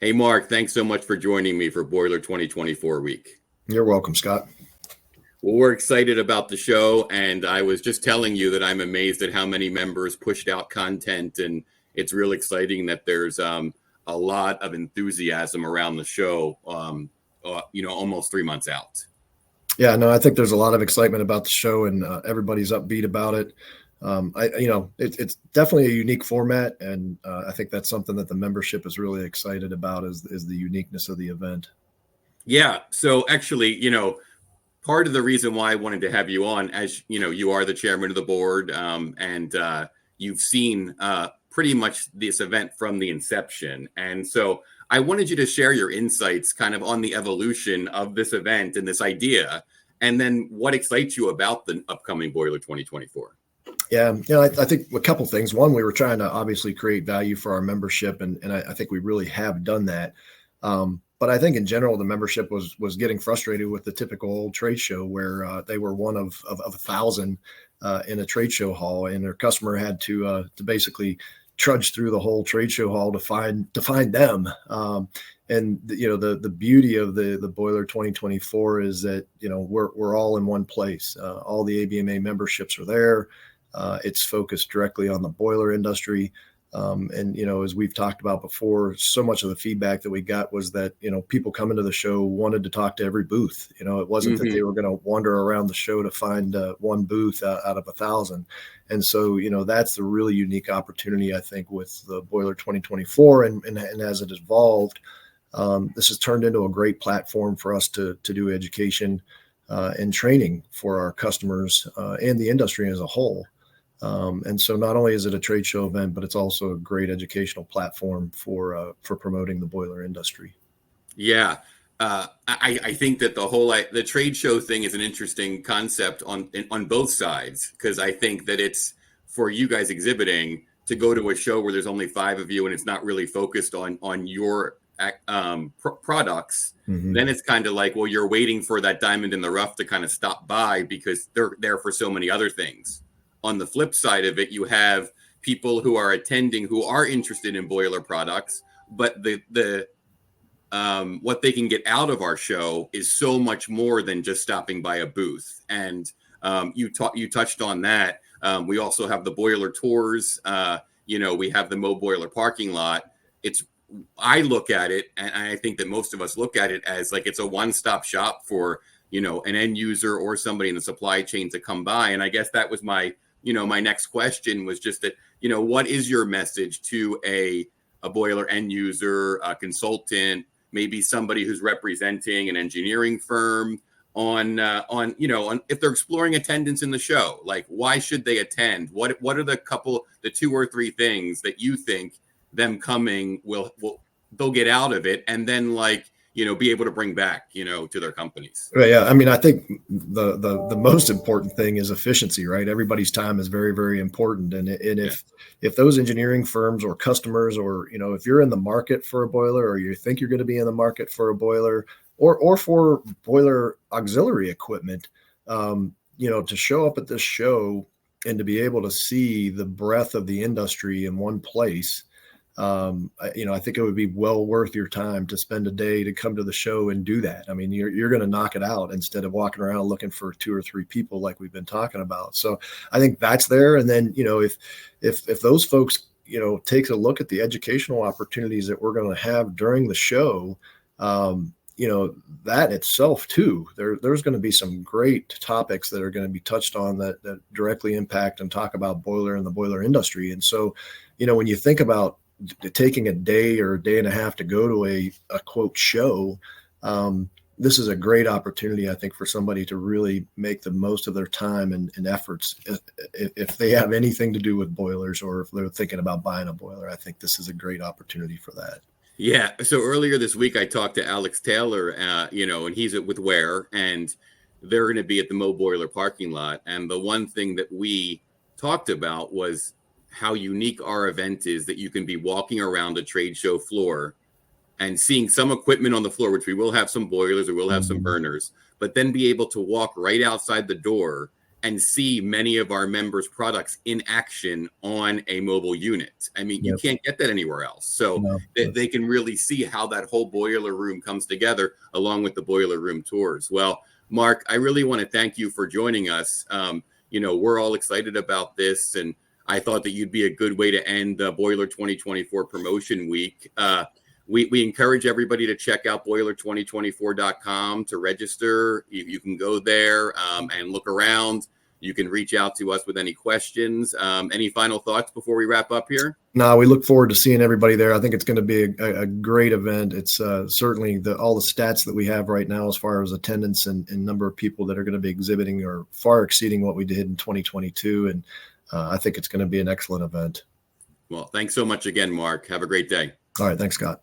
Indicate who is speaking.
Speaker 1: Hey, Mark, thanks so much for joining me for Boiler 2024 week.
Speaker 2: You're welcome, Scott.
Speaker 1: Well, we're excited about the show, and I was just telling you that I'm amazed at how many members pushed out content, and it's real exciting that there's a lot of enthusiasm around the show, almost 3 months out.
Speaker 2: Yeah, no, I think there's a lot of excitement about the show, and everybody's upbeat about it. It's definitely a unique format, and I think that's something that the membership is really excited about is the uniqueness of the event.
Speaker 1: Yeah, so actually, part of the reason why I wanted to have you on, as you are the chairman of the board, and you've seen pretty much this event from the inception. And so I wanted you to share your insights kind of on the evolution of this event and this idea, and then what excites you about the upcoming Boiler 2024.
Speaker 2: Yeah, I think a couple things. One, we were trying to obviously create value for our membership, and I think we really have done that. But I think in general, the membership was getting frustrated with the typical old trade show where they were one of 1,000 in a trade show hall, and their customer had to basically trudge through the whole trade show hall to find them. And the beauty of the Boiler 2024 is that we're all in one place. All the ABMA memberships are there. It's focused directly on the boiler industry. And as we've talked about before, so much of the feedback that we got was that, people coming to the show wanted to talk to every booth. It wasn't that they were going to wander around the show to find one booth out of 1,000. And so, that's the really unique opportunity, I think, with the Boiler 2024. And as it evolved, this has turned into a great platform for us to do education and training for our customers and the industry as a whole. And so not only is it a trade show event, but it's also a great educational platform for promoting the boiler industry.
Speaker 1: Yeah. I think that the trade show thing is an interesting concept on both sides, because I think that it's for you guys exhibiting to go to a show where there's only 5 of you and it's not really focused on your products.
Speaker 2: Mm-hmm.
Speaker 1: Then it's kind of like, well, you're waiting for that diamond in the rough to kind of stop by because they're there for so many other things. On the flip side of it, you have people who are attending who are interested in boiler products, but the what they can get out of our show is so much more than just stopping by a booth. And you touched on that. We also have the boiler tours. We have the Mo Boiler parking lot. I look at it, and I think that most of us look at it as like it's a one-stop shop for an end user or somebody in the supply chain to come by. And I guess that was my next question was just that, what is your message to a boiler end user, a consultant, maybe somebody who's representing an engineering firm on if they're exploring attendance in the show, like why should they attend? What are the 2 or 3 things that you think them coming they'll get out of it, and then be able to bring back, to their companies?
Speaker 2: Right, yeah. I mean, I think the most important thing is efficiency, right? Everybody's time is very, very important. And if those engineering firms or customers, or, if you're in the market for a boiler, or you think you're going to be in the market for a boiler or for boiler auxiliary equipment, to show up at this show and to be able to see the breadth of the industry in one place, I think it would be well worth your time to spend a day to come to the show and do that. I mean, you're going to knock it out instead of walking around looking for 2 or 3 people like we've been talking about. So I think that's there. And then, if those folks, takes a look at the educational opportunities that we're going to have during the show, that itself too, there's going to be some great topics that are going to be touched on that directly impact and talk about boiler and the boiler industry. And so, when you think about taking a day or a day and a half to go to a quote show, this is a great opportunity, I think, for somebody to really make the most of their time and efforts. If they have anything to do with boilers, or if they're thinking about buying a boiler, I think this is a great opportunity for that.
Speaker 1: Yeah. So earlier this week, I talked to Alex Taylor, and he's with Ware, and they're going to be at the Mo Boiler parking lot. And the one thing that we talked about was how unique our event is, that you can be walking around a trade show floor and seeing some equipment on the floor, which we will have some boilers, or we'll have some burners, but then be able to walk right outside the door and see many of our members' products in action on a mobile unit. I mean, you can't get that anywhere else. So they can really see how that whole boiler room comes together along with the boiler room tours. Well, Mark, I really want to thank you for joining us. We're all excited about this, and I thought that you'd be a good way to end the Boiler 2024 promotion week. We encourage everybody to check out boiler2024.com to register. You can go there and look around. You can reach out to us with any questions. Any final thoughts before we wrap up here?
Speaker 2: No, we look forward to seeing everybody there. I think it's going to be a great event. It's certainly all the stats that we have right now as far as attendance and number of people that are going to be exhibiting are far exceeding what we did in 2022. And I think it's going to be an excellent event.
Speaker 1: Well, thanks so much again, Mark. Have a great day.
Speaker 2: All right. Thanks, Scott.